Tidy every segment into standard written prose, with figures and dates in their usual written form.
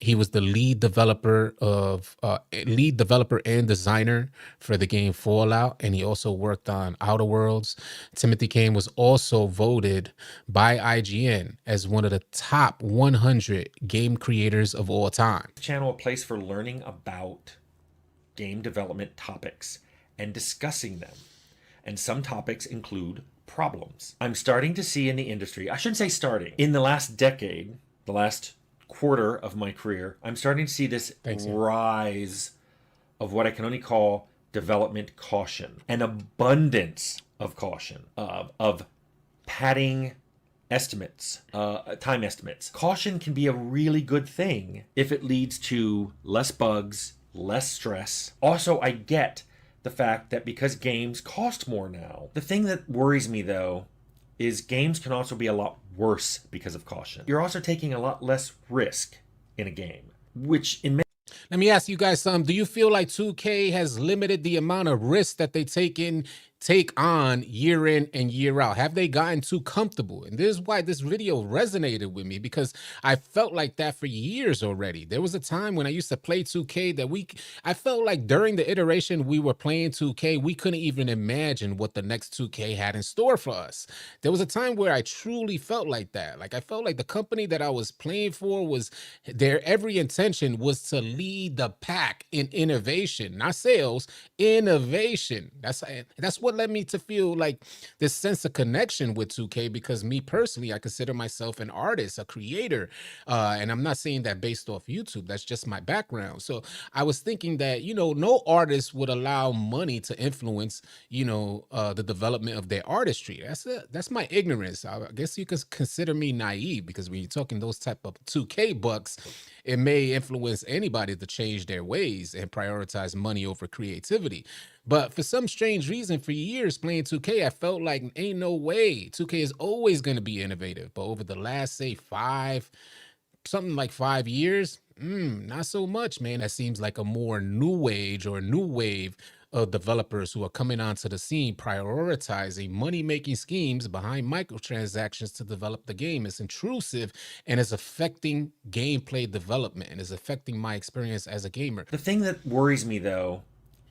He was the lead developer and designer for the game Fallout, and he also worked on Outer Worlds. Timothy Kane was also voted by IGN as one of the top 100 game creators of all time. Channel a place for learning about game development topics and discussing them. And some topics include problems. I'm starting to see in the industry, I shouldn't say starting, in the last decade, the last quarter of my career, I'm starting to see this rise of what I can only call development caution, an abundance of caution, of padding estimates, time estimates. Caution can be a really good thing if it leads to less bugs, less stress. Also, I get the fact that because games cost more now, the thing that worries me though is games can also be a lot worse because of caution. You're also taking a lot less risk in a game, which in many Let me ask you guys something. Do you feel like 2K has limited the amount of risk that they take on year in and year out? Have they gotten too comfortable? And this is why this video resonated with me, because I felt like that for years already. There was a time when I used to play 2K that I felt like during the iteration we were playing 2K, we couldn't even imagine what the next 2K had in store for us. There was a time where I truly felt like that. Like I felt like the company that I was playing for was their every intention was to lead the pack in innovation, not sales, innovation. That's what led me to feel like this sense of connection with 2K, because me personally, I consider myself an artist, a creator. And I'm not saying that based off YouTube. That's just my background. So I was thinking that, no artist would allow money to influence, the development of their artistry. That's my ignorance. I guess you could consider me naive, because when you're talking those type of 2K bucks, it may influence anybody to change their ways and prioritize money over creativity. But for some strange reason, for years playing 2K, I felt like ain't no way. 2K is always going to be innovative. But over the last, say, 5 years, not so much, man. That seems like a more new age or new wave of developers who are coming onto the scene, prioritizing money-making schemes behind microtransactions to develop the game. It's intrusive and is affecting gameplay development and is affecting my experience as a gamer. The thing that worries me though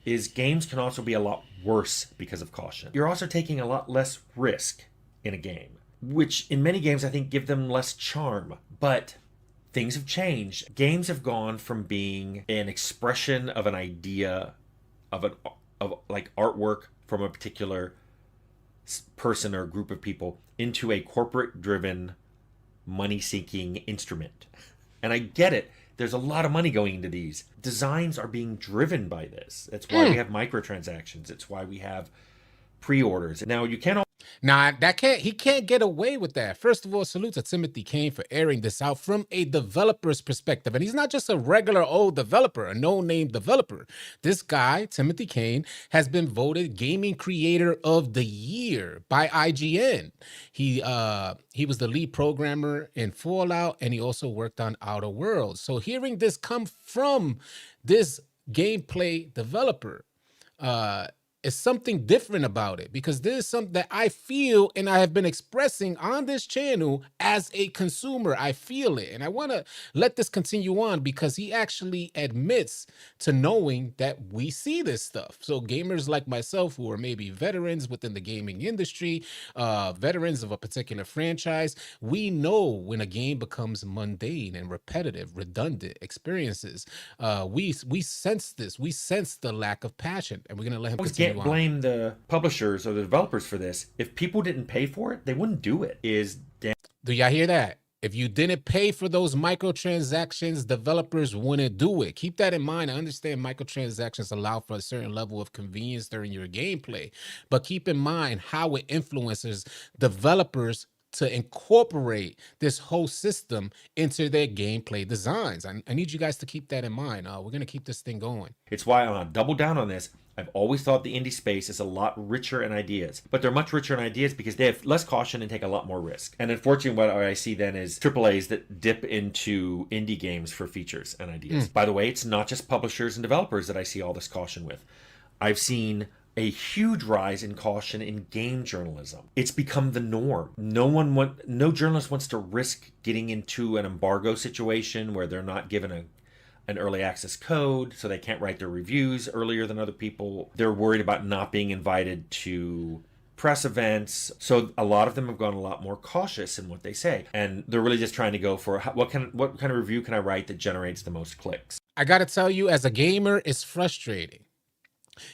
is games can also be a lot worse because of caution. You're also taking a lot less risk in a game, which in many games I think give them less charm. But things have changed. Games have gone from being an expression of an idea of like artwork from a particular person or group of people into a corporate driven money seeking instrument. And I get it. There's a lot of money going into these. Designs are being driven by this. That's why we have microtransactions. It's why we have pre-orders. Now you can't. Nah, he can't get away with that. First of all, salute to Timothy Kane for airing this out from a developer's perspective. And he's not just a regular old developer, a no-name developer. This guy, Timothy Kane, has been voted Gaming Creator of the Year by IGN. He was the lead programmer in Fallout, and he also worked on Outer Worlds. So hearing this come from this gameplay developer, is something different about it, because this is something that I feel and I have been expressing on this channel as a consumer. I feel it, and I want to let this continue on because he actually admits to knowing that we see this stuff. So gamers like myself who are maybe veterans within the gaming industry, veterans of a particular franchise, we know when a game becomes mundane and repetitive, redundant experiences. We sense this. We sense the lack of passion, and we're going to let him continue. Can't blame the publishers or the developers for this. If people didn't pay for it, they wouldn't do it. Do y'all hear that? If you didn't pay for those microtransactions, developers wouldn't do it. Keep that in mind. I understand microtransactions allow for a certain level of convenience during your gameplay, but keep in mind how it influences developers to incorporate this whole system into their gameplay designs. I need you guys to keep that in mind. We're going to keep this thing going. It's why I want to double down on this. I've always thought the indie space is a lot richer in ideas, but they're much richer in ideas because they have less caution and take a lot more risk. And unfortunately, what I see then is AAAs that dip into indie games for features and ideas. By the way, it's not just publishers and developers that I see all this caution with. I've seen a huge rise in caution in game journalism. It's become the norm. No journalist wants to risk getting into an embargo situation where they're not given an early access code, so they can't write their reviews earlier than other people. They're worried about not being invited to press events. So a lot of them have gone a lot more cautious in what they say. And they're really just trying to go for what kind of review can I write that generates the most clicks? I got to tell you, as a gamer, it's frustrating.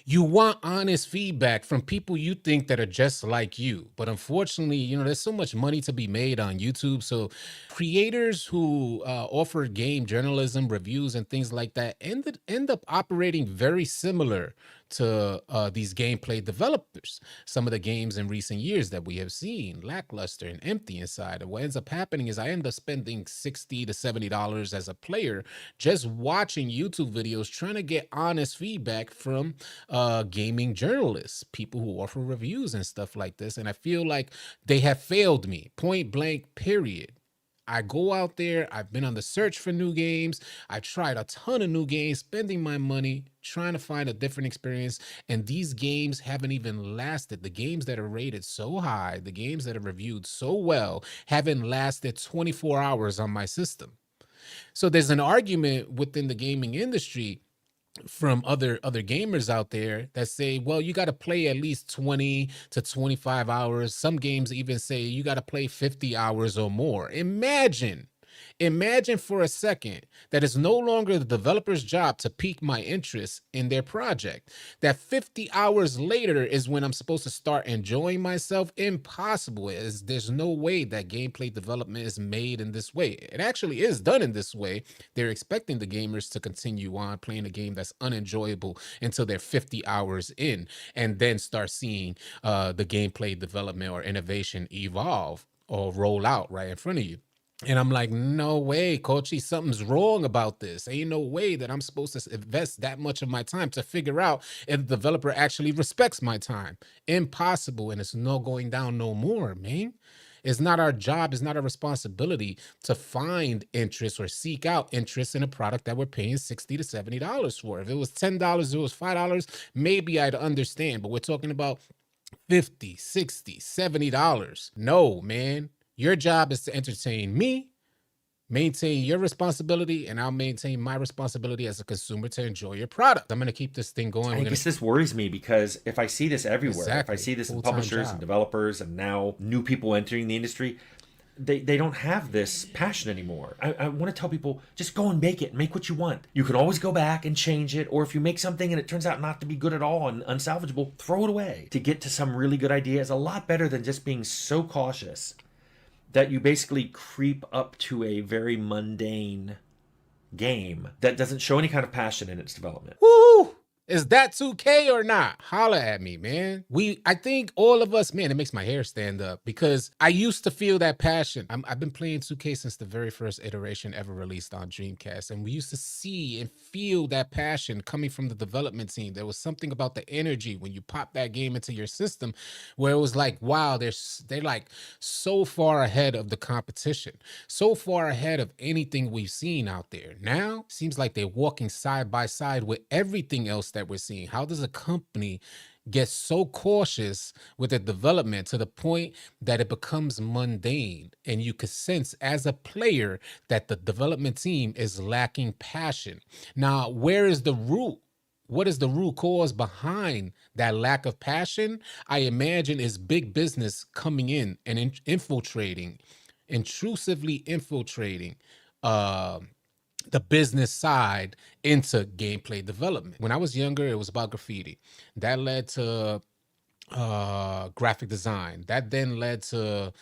You want honest feedback from people you think that are just like you. But unfortunately, there's so much money to be made on YouTube. So creators who offer game journalism, reviews, and things like that end up operating very similar to these gameplay developers. Some of the games in recent years that we have seen lackluster and empty inside. And what ends up happening is I end up spending $60 to $70 as a player just watching YouTube videos, trying to get honest feedback from gaming journalists, people who offer reviews and stuff like this. And I feel like they have failed me, point blank, period. I go out there, I've been on the search for new games. I tried a ton of new games, spending my money, trying to find a different experience. And these games haven't even lasted. The games that are rated so high, the games that are reviewed so well, haven't lasted 24 hours on my system. So there's an argument within the gaming industry from other gamers out there that say, well, you got to play at least 20 to 25 hours. Some games even say you got to play 50 hours or more. Imagine for a second that it's no longer the developer's job to pique my interest in their project. That 50 hours later is when I'm supposed to start enjoying myself. Impossible. There's no way that gameplay development is made in this way. It actually is done in this way. They're expecting the gamers to continue on playing a game that's unenjoyable until they're 50 hours in, and then start seeing the gameplay development or innovation evolve or roll out right in front of you. And I'm like, no way, Coachy, something's wrong about this. Ain't no way that I'm supposed to invest that much of my time to figure out if the developer actually respects my time. Impossible. And it's no going down no more, man. It's not our job, it's not our responsibility to find interest or seek out interest in a product that we're paying $60 to $70 for. If it was $10, if it was $5, maybe I'd understand. But we're talking about $50, $60, $70. No, man. Your job is to entertain me, maintain your responsibility, and I'll maintain my responsibility as a consumer to enjoy your product. I'm going to keep this thing going. I guess this worries me because if I see this everywhere, if I Exactly. see this in Full-time publishers job. and developers and now new people entering the industry, they don't have this passion anymore. I want to tell people, just go and make it. Make what you want. You can always go back and change it. Or if you make something and it turns out not to be good at all and unsalvageable, throw it away. To get to some really good idea is a lot better than just being so cautious that you basically creep up to a very mundane game that doesn't show any kind of passion in its development. Woo! Is that 2K or not? Holla at me, man. I think all of us, man, it makes my hair stand up because I used to feel that passion. I've been playing 2K since the very first iteration ever released on Dreamcast, and we used to see and feel that passion coming from the development team. There was something about the energy when you pop that game into your system where it was like, wow, they're like so far ahead of the competition, so far ahead of anything we've seen out there. Now, seems like they're walking side by side with everything else that we're seeing. How does a company get so cautious with the development to the point that it becomes mundane, and you can sense as a player that the development team is lacking passion? Now, where is the root? What is the root cause behind that lack of passion? I imagine is big business coming in and intrusively infiltrating the business side into gameplay development. When I was younger, it was about graffiti. That led to graphic design. That then led to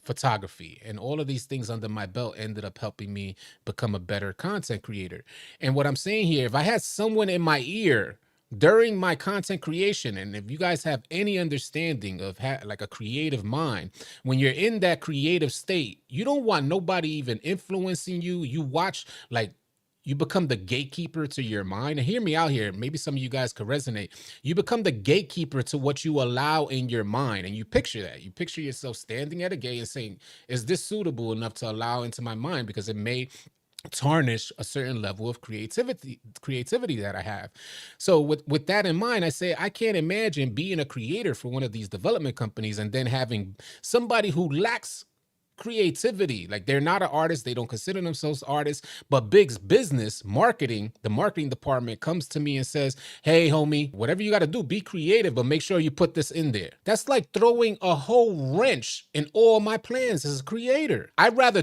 photography. And all of these things under my belt ended up helping me become a better content creator. And what I'm saying here, if I had someone in my ear during my content creation, and if you guys have any understanding of like a creative mind, when you're in that creative state, you don't want nobody even influencing you. You watch, like, you become the gatekeeper to your mind. And hear me out here, maybe some of you guys could resonate. You become the gatekeeper to what you allow in your mind, and you picture that. You picture yourself standing at a gate and saying, is this suitable enough to allow into my mind? Because it may tarnish a certain level of creativity that I have. So with that in mind, I say I can't imagine being a creator for one of these development companies and then having somebody who lacks creativity. Like, they're not an artist, they don't consider themselves artists, but big business marketing, the marketing department comes to me and says, hey homie, whatever you got to do, be creative, but make sure you put this in there. That's like throwing a whole wrench in all my plans as a creator. I'd rather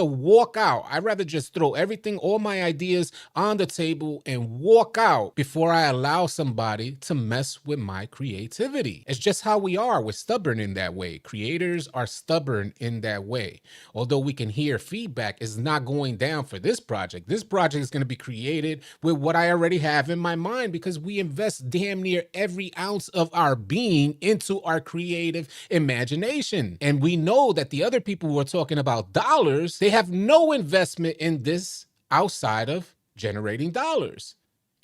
walk out. I'd rather just throw everything, all my ideas on the table and walk out before I allow somebody to mess with my creativity. It's just how we are. We're stubborn in that way. Creators are stubborn in that way. Although we can hear feedback, is not going down for this project. This project is going to be created with what I already have in my mind, because we invest damn near every ounce of our being into our creative imagination. And we know that the other people who are talking about dollars, they have no investment in this outside of generating dollars.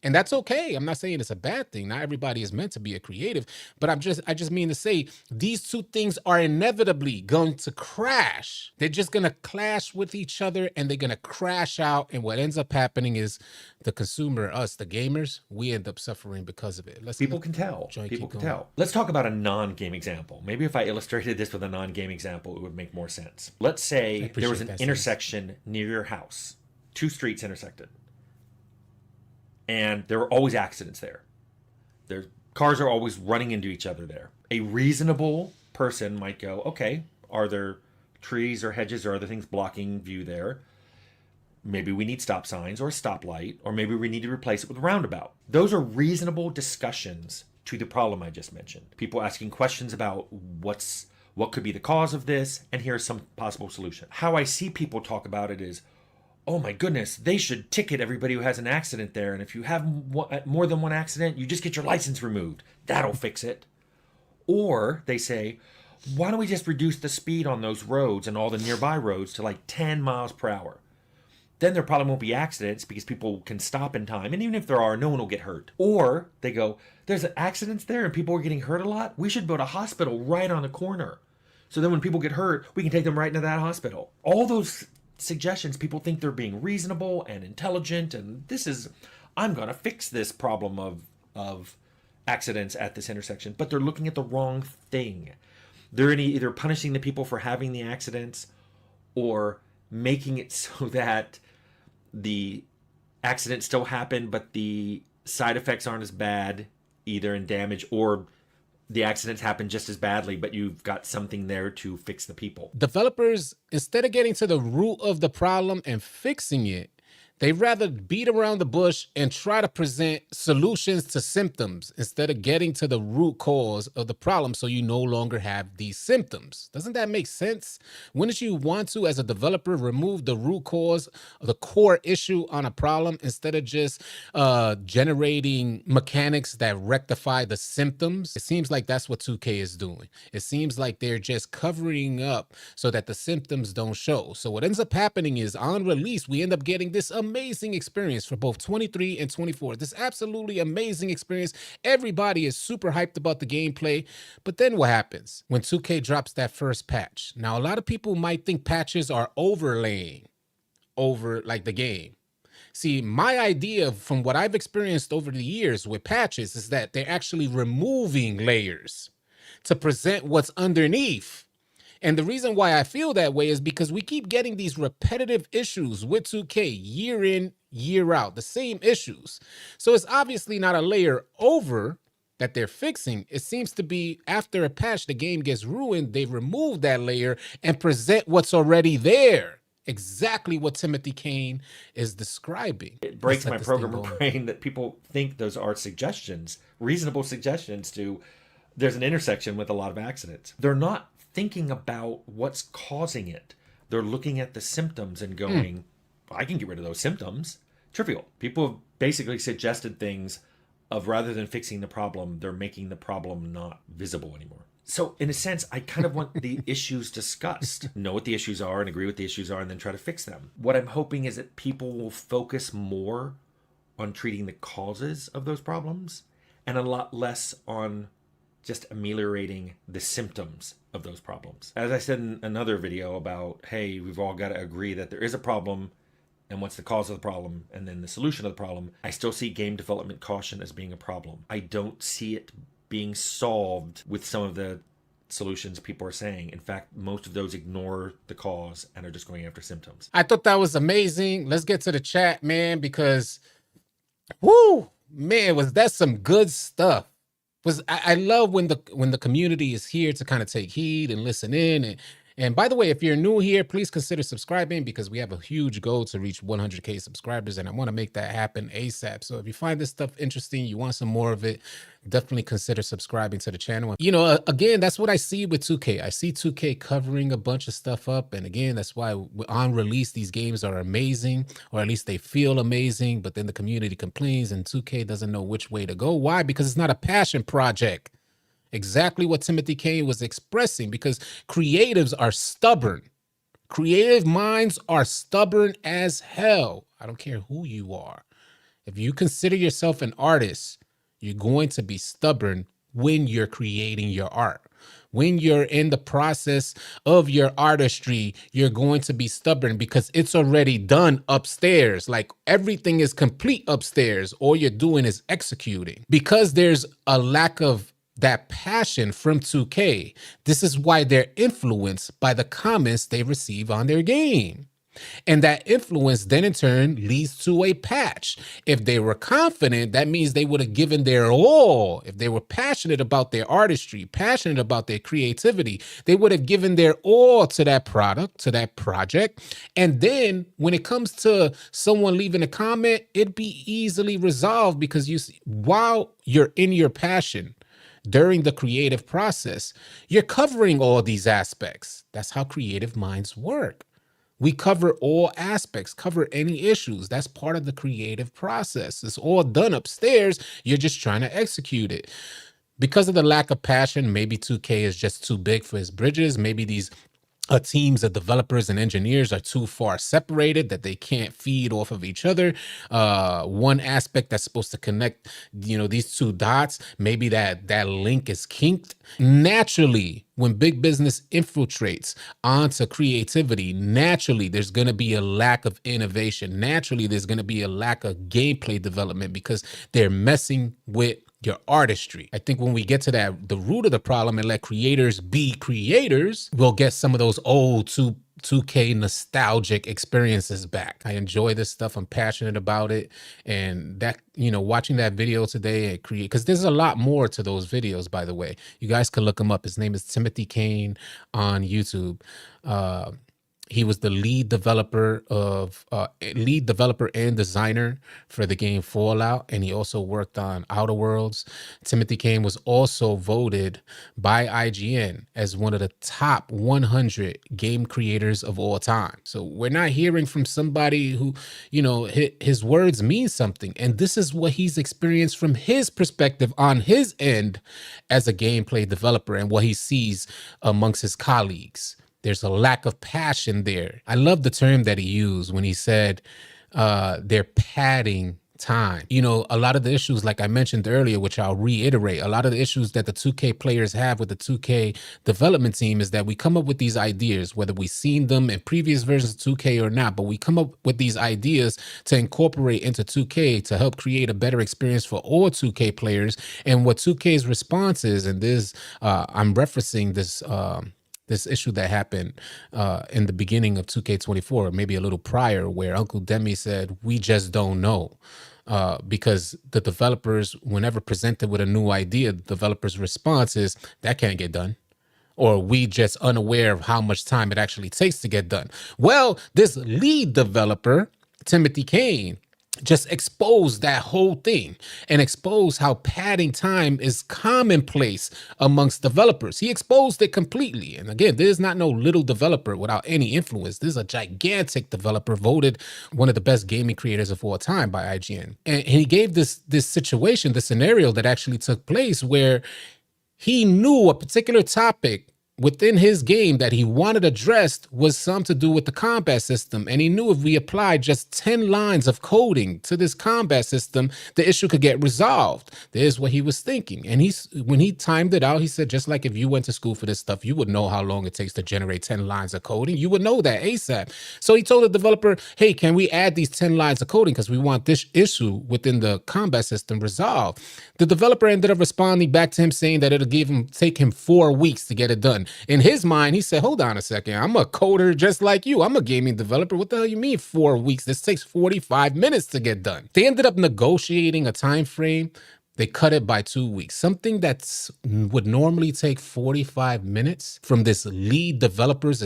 And that's okay. I'm not saying it's a bad thing. Not everybody is meant to be a creative, but I just mean to say these two things are inevitably going to crash. They're just going to clash with each other, and they're going to crash out. And what ends up happening is the consumer, us, the gamers, we end up suffering because of it. People can tell. People can tell. Let's talk about a non-game example. Maybe if I illustrated this with a non-game example, it would make more sense. Let's say there was an intersection near your house. Two streets intersected. And there were always accidents there. Cars are always running into each other there. A reasonable person might go, okay, are there trees or hedges or other things blocking view there? Maybe we need stop signs or a stoplight, or maybe we need to replace it with a roundabout. Those are reasonable discussions to the problem I just mentioned. People asking questions about what could be the cause of this, and here's some possible solution. How I see people talk about it is, oh my goodness, they should ticket everybody who has an accident there. And if you have more than one accident, you just get your license removed. That'll fix it. Or they say, why don't we just reduce the speed on those roads and all the nearby roads to like 10 miles per hour? Then there probably won't be accidents because people can stop in time. And even if there are, no one will get hurt. Or they go, there's accidents there and people are getting hurt a lot. We should build a hospital right on the corner. So then when people get hurt, we can take them right into that hospital. All those suggestions, people think they're being reasonable and intelligent, and I'm going to fix this problem of accidents at this intersection, but they're looking at the wrong thing. They're either punishing the people for having the accidents or making it so that the accidents still happen, but the side effects aren't as bad, either in damage or the accidents happen just as badly, but you've got something there to fix the people. Developers, instead of getting to the root of the problem and fixing it, they rather beat around the bush and try to present solutions to symptoms instead of getting to the root cause of the problem, so you no longer have these symptoms. Doesn't that make sense? Wouldn't you want to, as a developer, remove the root cause, the core issue on a problem, instead of just generating mechanics that rectify the symptoms? It seems like that's what 2K is doing. It seems like they're just covering up so that the symptoms don't show. So what ends up happening is, on release, we end up getting this amazing experience for both 23 and 24. This absolutely amazing experience. Everybody is super hyped about the gameplay. But then what happens when 2K drops that first patch? Now, a lot of people might think patches are overlaying over like the game. See, my idea from what I've experienced over the years with patches is that they're actually removing layers to present what's underneath. And the reason why I feel that way is because we keep getting these repetitive issues with 2K year in, year out, the same issues. So it's obviously not a layer over that they're fixing. It seems to be after a patch, the game gets ruined, they remove that layer and present what's already there. Exactly what Timothy CAIN is describing. It breaks my programmer brain that people think those are suggestions, reasonable suggestions to, there's an intersection with a lot of accidents. They're not thinking about what's causing it. They're looking at the symptoms and going, I can get rid of those symptoms. Trivial. People have basically suggested things of, rather than fixing the problem, they're making the problem not visible anymore. So in a sense, I kind of want the issues discussed, know what the issues are and agree what the issues are, and then try to fix them. What I'm hoping is that people will focus more on treating the causes of those problems and a lot less on just ameliorating the symptoms of those problems. As I said in another video about, hey, we've all got to agree that there is a problem and what's the cause of the problem, and then the solution of the problem, I still see game development caution as being a problem. I don't see it being solved with some of the solutions people are saying. In fact, most of those ignore the cause and are just going after symptoms. I thought that was amazing. Let's get to the chat, man, because whoo, man, was that some good stuff. I love when the community is here to kind of take heed and listen in. And by the way, if you're new here, please consider subscribing, because we have a huge goal to reach 100K subscribers, and I want to make that happen ASAP. So if you find this stuff interesting, you want some more of it, definitely consider subscribing to the channel. You know, again, that's what I see with 2K. I see 2K covering a bunch of stuff up. And again, that's why on release, these games are amazing, or at least they feel amazing. But then the community complains and 2K doesn't know which way to go. Why? Because it's not a passion project. Exactly what Timothy CAIN was expressing, because creatives are stubborn. Creative minds are stubborn as hell. I don't care who you are. If you consider yourself an artist, you're going to be stubborn when you're creating your art. When you're in the process of your artistry, you're going to be stubborn because it's already done upstairs. Like everything is complete upstairs. All you're doing is executing. Because there's a lack of that passion from 2K. This is why they're influenced by the comments they receive on their game. And that influence then in turn leads to a patch. If they were confident, that means they would have given their all. If they were passionate about their artistry, passionate about their creativity, they would have given their all to that product, to that project. And then when it comes to someone leaving a comment, it'd be easily resolved, because you see, while you're in your passion, during the creative process, you're covering all these aspects. That's how creative minds work. We cover all aspects, cover any issues. That's part of the creative process. It's all done upstairs. You're just trying to execute it. Because of the lack of passion, maybe 2K is just too big for his bridges. Maybe these teams of developers and engineers are too far separated that they can't feed off of each other. One aspect that's supposed to connect, these two dots, maybe that link is kinked. Naturally, when big business infiltrates onto creativity, naturally, there's going to be a lack of innovation. Naturally, there's going to be a lack of gameplay development, because they're messing with your artistry. I think when we get to the root of the problem, and let creators be creators, we'll get some of those old 2K nostalgic experiences back. I enjoy this stuff. I'm passionate about it. And that, watching that video today, because there's a lot more to those videos, by the way. You guys can look him up. His name is Timothy CAIN on YouTube. He was the lead developer and designer for the game Fallout, and he also worked on Outer Worlds. Timothy CAIN was also voted by IGN as one of the top 100 game creators of all time. So we're not hearing from somebody who, his words mean something, and this is what he's experienced from his perspective on his end as a gameplay developer, and what he sees amongst his colleagues. There's a lack of passion there. I love the term that he used when he said they're padding time. A lot of the issues, like I mentioned earlier, which I'll reiterate, a lot of the issues that the 2K players have with the 2K development team is that we come up with these ideas, whether we've seen them in previous versions of 2K or not, but we come up with these ideas to incorporate into 2K to help create a better experience for all 2K players. And what 2K's response is, and this, I'm referencing this issue that happened in the beginning of 2K24, maybe a little prior, where Uncle Demi said, "We just don't know." Because the developers, whenever presented with a new idea, the developer's response is, "That can't get done." Or "We just unaware of how much time it actually takes to get done." Well, this lead developer, Timothy CAIN, just exposed that whole thing and exposed how padding time is commonplace amongst developers. He exposed it completely. And again, there's not no little developer without any influence. This is a gigantic developer, voted one of the best gaming creators of all time by IGN. And he gave this situation, this scenario that actually took place, where he knew a particular topic within his game that he wanted addressed was some to do with the combat system. And he knew if we applied just 10 lines of coding to this combat system, the issue could get resolved. There's what he was thinking. And when he timed it out, he said, just like if you went to school for this stuff, you would know how long it takes to generate 10 lines of coding. You would know that ASAP. So he told the developer, hey, can we add these 10 lines of coding because we want this issue within the combat system resolved? The developer ended up responding back to him saying that it'll take him 4 weeks to get it done. In his mind, he said, hold on a second. I'm a coder just like you. I'm a gaming developer. What the hell you mean 4 weeks? This takes 45 minutes to get done. They ended up negotiating a time frame. They cut it by 2 weeks. Something that would normally take 45 minutes from this lead developer's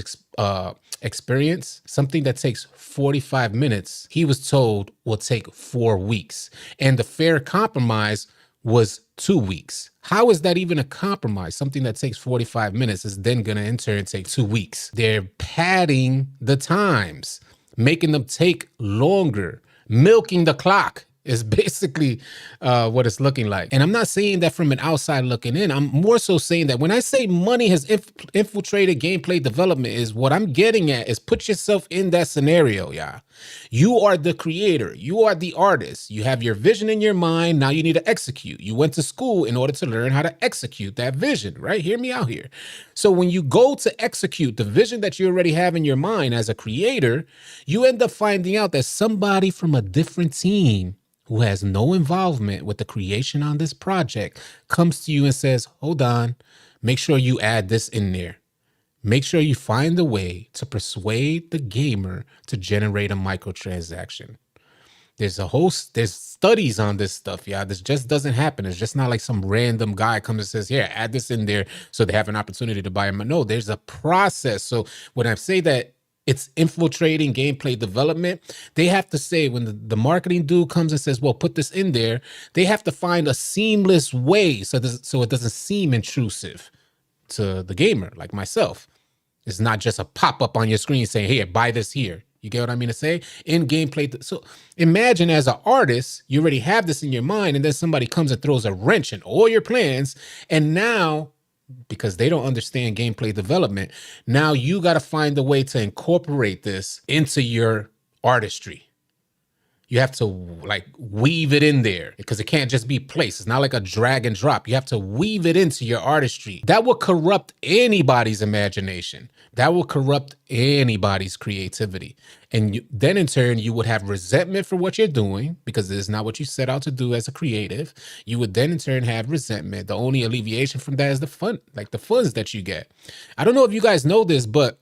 experience, something that takes 45 minutes, he was told will take 4 weeks. And the fair compromise was 2 weeks. How is that even a compromise? Something that takes 45 minutes is then going to in turn take 2 weeks. They're padding the times, making them take longer, milking the clock is basically what it's looking like. And I'm not saying that from an outside looking in. I'm more so saying that when I say money has infiltrated gameplay development, is what I'm getting at is put yourself in that scenario, y'all. You are the creator. You are the artist. You have your vision in your mind. Now you need to execute. You went to school in order to learn how to execute that vision, right? Hear me out here. So when you go to execute the vision that you already have in your mind as a creator, you end up finding out that somebody from a different team who has no involvement with the creation on this project comes to you and says, hold on, make sure you add this in there. Make sure you find a way to persuade the gamer to generate a microtransaction. There's studies on this stuff, yeah. This just doesn't happen. It's just not like some random guy comes and says, here, add this in there so they have an opportunity to buy them. No, there's a process. So when I say that it's infiltrating gameplay development, they have to say, when the marketing dude comes and says, well, put this in there, they have to find a seamless way so it doesn't seem intrusive to the gamer like myself. It's not just a pop-up on your screen saying, here, buy this here. You get what I mean to say? In gameplay. So imagine as an artist, you already have this in your mind, and then somebody comes and throws a wrench in all your plans, and now, because they don't understand gameplay development, now you got to find a way to incorporate this into your artistry. You have to like weave it in there because it can't just be placed. It's not like a drag and drop. You have to weave it into your artistry. That will corrupt anybody's imagination. That will corrupt anybody's creativity. And then in turn, you would have resentment for what you're doing because it is not what you set out to do as a creative. You would then in turn have resentment. The only alleviation from that is the fun, like the funds that you get. I don't know if you guys know this, but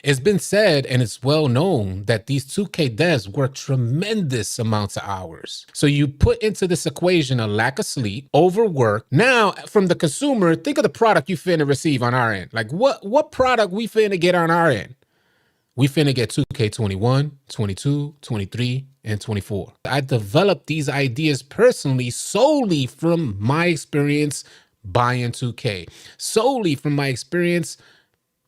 it's been said and it's well known that these 2K devs work tremendous amounts of hours. So you put into this equation a lack of sleep, overwork. Now, from the consumer, think of the product you finna receive on our end. Like what product we finna get on our end? We finna get 2K21, 22, 23, and 24. I developed these ideas personally solely from my experience buying 2K, solely from my experience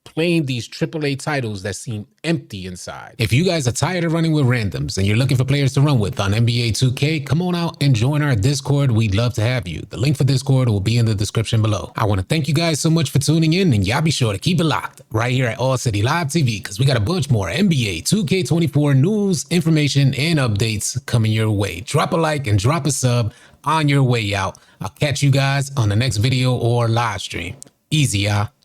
playing these AAA titles that seem empty inside. If you guys are tired of running with randoms and you're looking for players to run with on NBA 2K, come on out and join our Discord. We'd love to have you. The link for Discord will be in the description below. I want to thank you guys so much for tuning in, and y'all be sure to keep it locked right here at AllCity Live TV because we got a bunch more NBA 2K24 news, information, and updates coming your way. Drop a like and drop a sub on your way out. I'll catch you guys on the next video or live stream. Easy, y'all.